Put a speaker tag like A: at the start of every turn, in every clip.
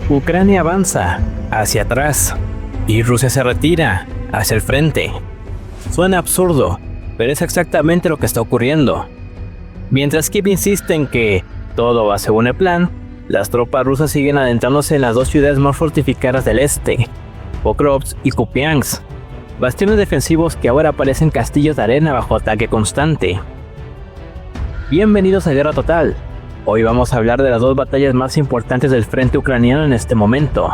A: Ucrania avanza hacia atrás y Rusia se retira hacia el frente. Suena absurdo, pero es exactamente lo que está ocurriendo. Mientras Kiev insiste en que todo va según el plan, las tropas rusas siguen adentrándose en las dos ciudades más fortificadas del este, Pokrovsk y Kupiansk, bastiones defensivos que ahora parecen castillos de arena bajo ataque constante. Bienvenidos a Guerra Total. Hoy vamos a hablar de las dos batallas más importantes del frente ucraniano en este momento.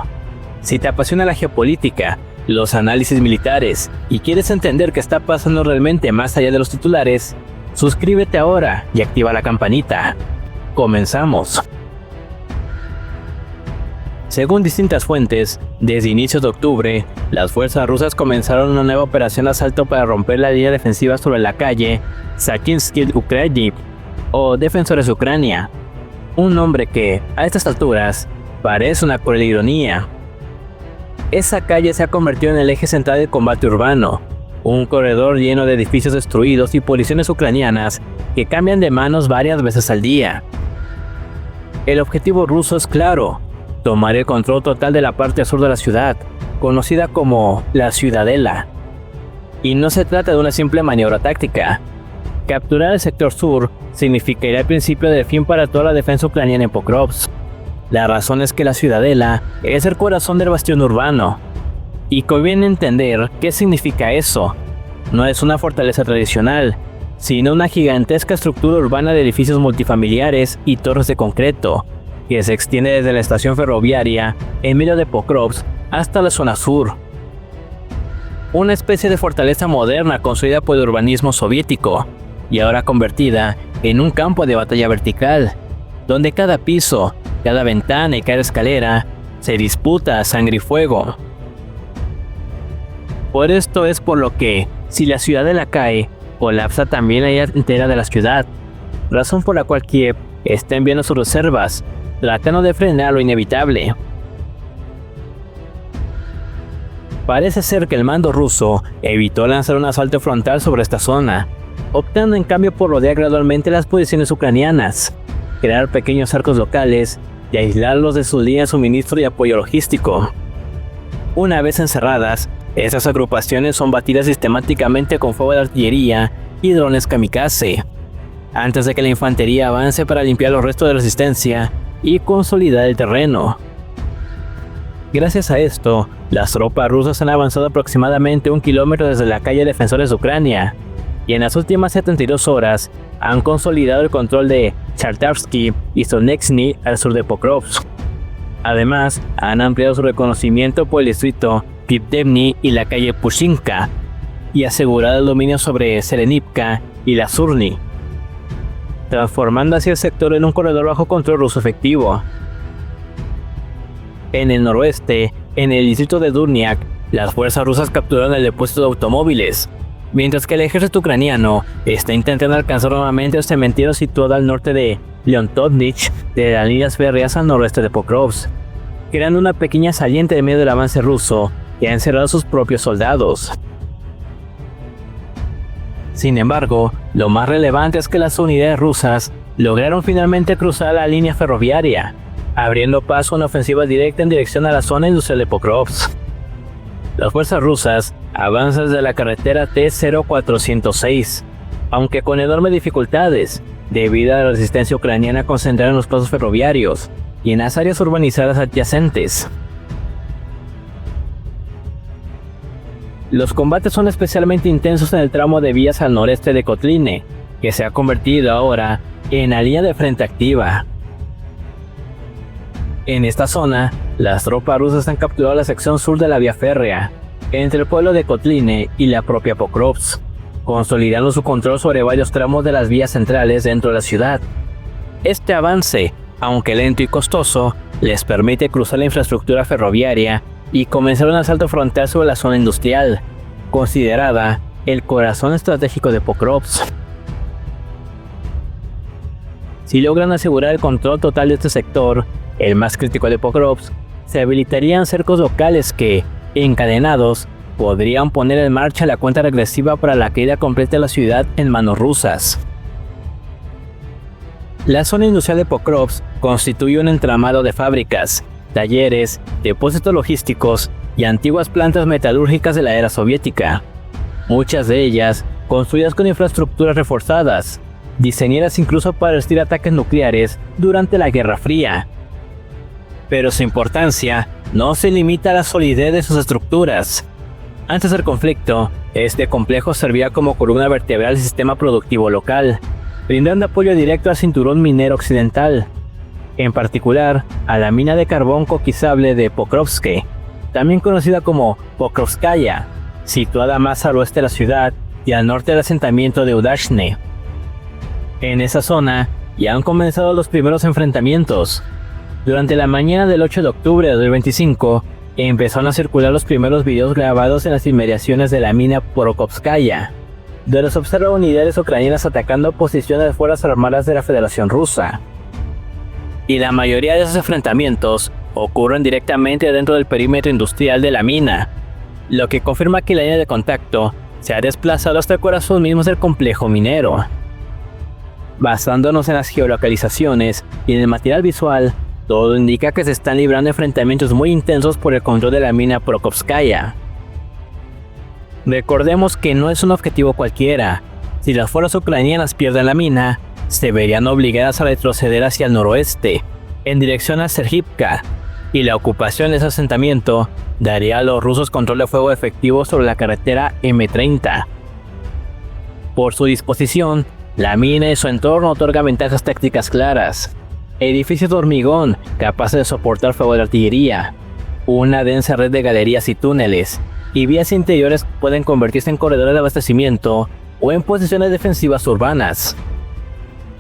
A: Si te apasiona la geopolítica, los análisis militares y quieres entender qué está pasando realmente más allá de los titulares, suscríbete ahora y activa la campanita. Comenzamos. Según distintas fuentes, desde inicios de octubre, las fuerzas rusas comenzaron una nueva operación de asalto para romper la línea defensiva sobre la calle Sakinsky Ukraini, o Defensores de Ucrania, un nombre que, a estas alturas, parece una cruel ironía. Esa calle se ha convertido en el eje central del combate urbano, un corredor lleno de edificios destruidos y posiciones ucranianas que cambian de manos varias veces al día. El objetivo ruso es claro: tomar el control total de la parte sur de la ciudad, conocida como la Ciudadela. Y no se trata de una simple maniobra táctica. Capturar el sector sur significaría el principio del fin para toda la defensa ucraniana en Pokrovsk. La razón es que la Ciudadela es el corazón del bastión urbano. Y conviene entender qué significa eso. No es una fortaleza tradicional, sino una gigantesca estructura urbana de edificios multifamiliares y torres de concreto, que se extiende desde la estación ferroviaria en medio de Pokrovsk hasta la zona sur. Una especie de fortaleza moderna construida por el urbanismo soviético, y ahora convertida en un campo de batalla vertical, donde cada piso, cada ventana y cada escalera se disputa a sangre y fuego. Por esto es por lo que, si la Ciudadela cae, colapsa también la área entera de la ciudad, razón por la cual Kiev está enviando sus reservas, tratando de frenar lo inevitable. Parece ser que el mando ruso evitó lanzar un asalto frontal sobre esta zona, optando en cambio por rodear gradualmente las posiciones ucranianas, crear pequeños arcos locales y aislarlos de sus líneas de suministro y apoyo logístico. Una vez encerradas, estas agrupaciones son batidas sistemáticamente con fuego de artillería y drones kamikaze, antes de que la infantería avance para limpiar los restos de resistencia y consolidar el terreno. Gracias a esto, las tropas rusas han avanzado aproximadamente 1 kilómetro desde la calle Defensores de Ucrania, y en las últimas 72 horas han consolidado el control de Chartarsky y Sonexny al sur de Pokrovsk. Además, han ampliado su reconocimiento por el distrito Pivdevny y la calle Pushinka, y asegurado el dominio sobre Selenivka y la Surny, transformando así el sector en un corredor bajo control ruso efectivo. En el noroeste, en el distrito de Durniak, las fuerzas rusas capturaron el depósito de automóviles, mientras que el ejército ucraniano está intentando alcanzar nuevamente el cementerio situado al norte de Leontodnich de las líneas férreas al noroeste de Pokrovsk, creando una pequeña saliente en medio del avance ruso que ha encerrado a sus propios soldados. Sin embargo, lo más relevante es que las unidades rusas lograron finalmente cruzar la línea ferroviaria, abriendo paso a una ofensiva directa en dirección a la zona industrial de Pokrovsk. Las fuerzas rusas avanzan desde la carretera T-0406, aunque con enormes dificultades, debido a la resistencia ucraniana concentrada en los pasos ferroviarios y en las áreas urbanizadas adyacentes. Los combates son especialmente intensos en el tramo de vías al noreste de Kotline, que se ha convertido ahora en la línea de frente activa. En esta zona, las tropas rusas han capturado la sección sur de la vía férrea, entre el pueblo de Kotline y la propia Pokrovsk, consolidando su control sobre varios tramos de las vías centrales dentro de la ciudad. Este avance, aunque lento y costoso, les permite cruzar la infraestructura ferroviaria y comenzar un asalto frontal sobre la zona industrial, considerada el corazón estratégico de Pokrovsk. Si logran asegurar el control total de este sector, el más crítico de Pokrovsk, se habilitarían cercos locales que, encadenados, podrían poner en marcha la cuenta regresiva para la caída completa de la ciudad en manos rusas. La zona industrial de Pokrovsk constituye un entramado de fábricas, talleres, depósitos logísticos y antiguas plantas metalúrgicas de la era soviética. Muchas de ellas construidas con infraestructuras reforzadas, diseñadas incluso para resistir ataques nucleares durante la Guerra Fría. Pero su importancia no se limita a la solidez de sus estructuras. Antes del conflicto, este complejo servía como columna vertebral del sistema productivo local, brindando apoyo directo al cinturón minero occidental, en particular a la mina de carbón coquizable de Pokrovsk, también conocida como Pokrovskaya, situada más al oeste de la ciudad y al norte del asentamiento de Udashne. En esa zona ya han comenzado los primeros enfrentamientos. Durante la mañana del 8 de octubre de 2025, empezaron a circular los primeros videos grabados en las inmediaciones de la mina Pokrovskaya, donde se observan unidades ucranianas atacando posiciones de fuerzas armadas de la Federación Rusa. Y la mayoría de esos enfrentamientos ocurren directamente dentro del perímetro industrial de la mina, lo que confirma que la línea de contacto se ha desplazado hasta el corazón mismo del complejo minero. Basándonos en las geolocalizaciones y en el material visual, todo indica que se están librando enfrentamientos muy intensos por el control de la mina Pokrovskaya. Recordemos que no es un objetivo cualquiera. Si las fuerzas ucranianas pierden la mina, se verían obligadas a retroceder hacia el noroeste, en dirección a Sergivka, y la ocupación de ese asentamiento daría a los rusos control de fuego efectivo sobre la carretera M30. Por su disposición, la mina y su entorno otorgan ventajas tácticas claras. Edificios de hormigón capaces de soportar fuego de artillería, una densa red de galerías y túneles, y vías interiores pueden convertirse en corredores de abastecimiento o en posiciones defensivas urbanas.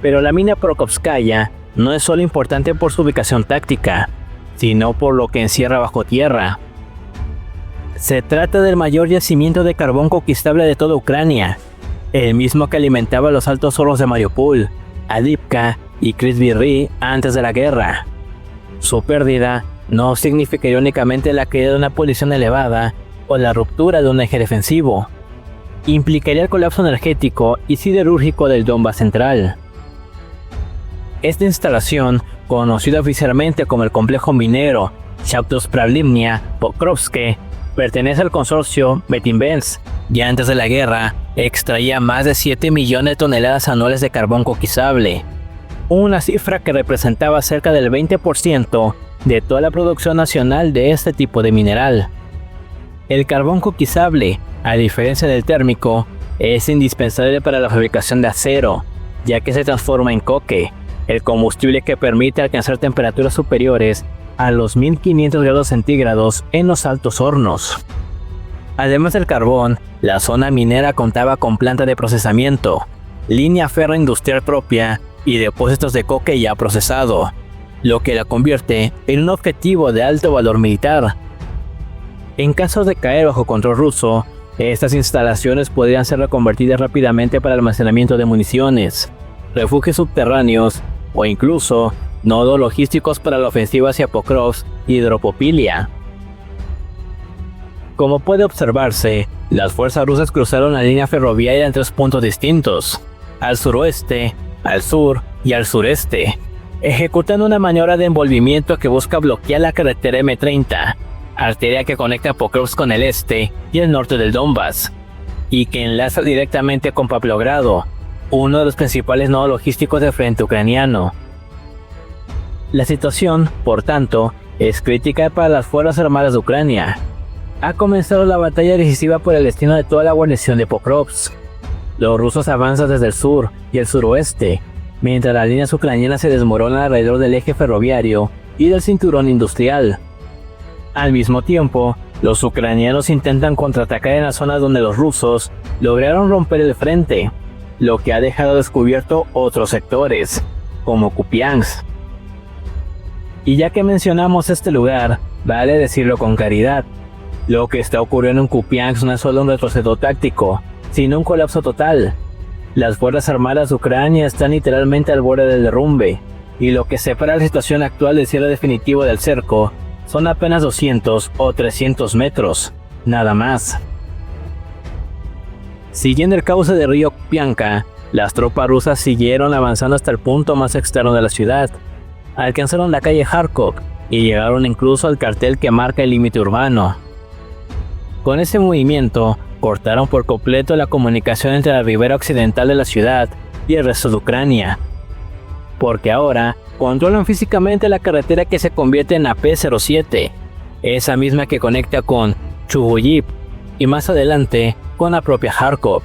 A: Pero la mina Pokrovskaya no es solo importante por su ubicación táctica, sino por lo que encierra bajo tierra. Se trata del mayor yacimiento de carbón conquistable de toda Ucrania, el mismo que alimentaba los altos hornos de Mariupol, Avdiivka y Kryvyi Rih antes de la guerra. Su pérdida no significaría únicamente la caída de una posición elevada o la ruptura de un eje defensivo. Implicaría el colapso energético y siderúrgico del Donbass central. Esta instalación, conocida oficialmente como el complejo minero Shaftospralimnia Pokrovsk, pertenece al consorcio Betinbenz y antes de la guerra extraía más de 7 millones de toneladas anuales de carbón coquizable, una cifra que representaba cerca del 20% de toda la producción nacional de este tipo de mineral. El carbón coquizable, a diferencia del térmico, es indispensable para la fabricación de acero, ya que se transforma en coque, el combustible que permite alcanzar temperaturas superiores a los 1500 grados centígrados en los altos hornos. Además del carbón, la zona minera contaba con planta de procesamiento, línea férrea industrial propia y depósitos de coque ya procesado, lo que la convierte en un objetivo de alto valor militar. En caso de caer bajo control ruso, estas instalaciones podrían ser reconvertidas rápidamente para almacenamiento de municiones, refugios subterráneos o incluso nodos logísticos para la ofensiva hacia Pokrovsk y Dropopilia. Como puede observarse, las fuerzas rusas cruzaron la línea ferroviaria en 3 puntos distintos, al suroeste, al sur y al sureste, ejecutando una maniobra de envolvimiento que busca bloquear la carretera M30, arteria que conecta Pokrovsk con el este y el norte del Donbass, y que enlaza directamente con Pavlogrado, uno de los principales nodos logísticos del frente ucraniano. La situación, por tanto, es crítica para las fuerzas armadas de Ucrania. Ha comenzado la batalla decisiva por el destino de toda la guarnición de Pokrovsk. Los rusos avanzan desde el sur y el suroeste, mientras las líneas ucranianas se desmoronan alrededor del eje ferroviario y del cinturón industrial. Al mismo tiempo, los ucranianos intentan contraatacar en las zonas donde los rusos lograron romper el frente, lo que ha dejado descubierto otros sectores, como Kupiansk. Y ya que mencionamos este lugar, vale decirlo con claridad, lo que está ocurriendo en Kupiansk no es solo un retroceso táctico, sino un colapso total. Las fuerzas armadas de Ucrania están literalmente al borde del derrumbe, y lo que separa la situación actual del cierre definitivo del cerco son apenas 200 o 300 metros, nada más. Siguiendo el cauce del río Kupianka, las tropas rusas siguieron avanzando hasta el punto más externo de la ciudad. Alcanzaron la calle Kharkov y llegaron incluso al cartel que marca el límite urbano. Con ese movimiento, cortaron por completo la comunicación entre la ribera occidental de la ciudad y el resto de Ucrania, porque ahora controlan físicamente la carretera que se convierte en AP-07, esa misma que conecta con Chuguyiv y más adelante con la propia Kharkov,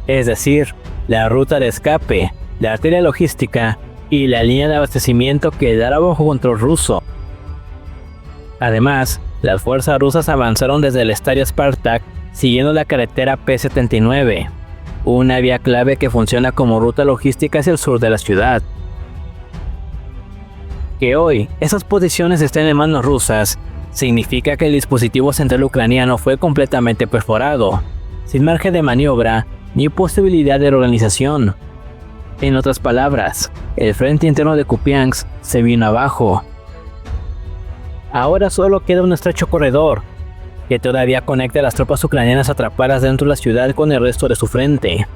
A: es decir, la ruta de escape, la arteria logística y la línea de abastecimiento quedará bajo control ruso. Además, las fuerzas rusas avanzaron desde el estadio Spartak siguiendo la carretera P-79, una vía clave que funciona como ruta logística hacia el sur de la ciudad. Que hoy esas posiciones estén en manos rusas significa que el dispositivo central ucraniano fue completamente perforado, sin margen de maniobra ni posibilidad de reorganización. En otras palabras, el frente interno de Kupiansk se vino abajo. Ahora solo queda un estrecho corredor, que todavía conecta a las tropas ucranianas atrapadas dentro de la ciudad con el resto de su frente.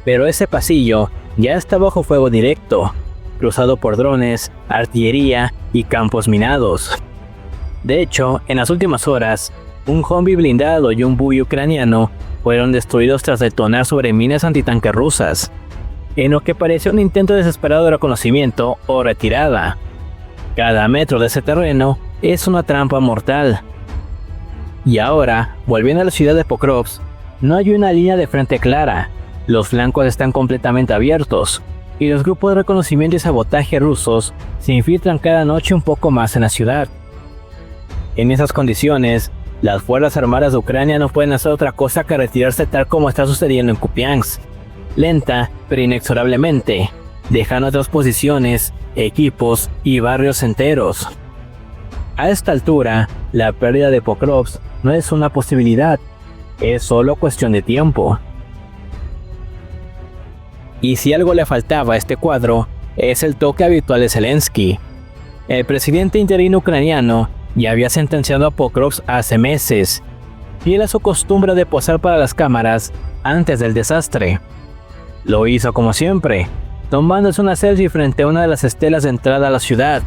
A: Pero ese pasillo ya está bajo fuego directo, cruzado por drones, artillería y campos minados. De hecho, en las últimas horas, un Humvee blindado y un Buey ucraniano fueron destruidos tras detonar sobre minas antitanque rusas, en lo que pareció un intento desesperado de reconocimiento o retirada. Cada metro de ese terreno es una trampa mortal. Y ahora, volviendo a la ciudad de Pokrovsk, no hay una línea de frente clara, los flancos están completamente abiertos, y los grupos de reconocimiento y sabotaje rusos se infiltran cada noche un poco más en la ciudad. En esas condiciones, las fuerzas armadas de Ucrania no pueden hacer otra cosa que retirarse tal como está sucediendo en Kupiansk, lenta pero inexorablemente, dejando otras posiciones, equipos y barrios enteros. A esta altura, la pérdida de Pokrovsk no es una posibilidad, es solo cuestión de tiempo. Y si algo le faltaba a este cuadro, es el toque habitual de Zelensky. El presidente interino ucraniano ya había sentenciado a Pokrovsk hace meses, fiel a su costumbre de posar para las cámaras antes del desastre. Lo hizo como siempre, tomándose una selfie frente a una de las estelas de entrada a la ciudad,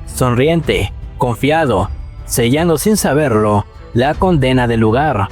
A: sonriente, confiado, sellando sin saberlo la condena del lugar.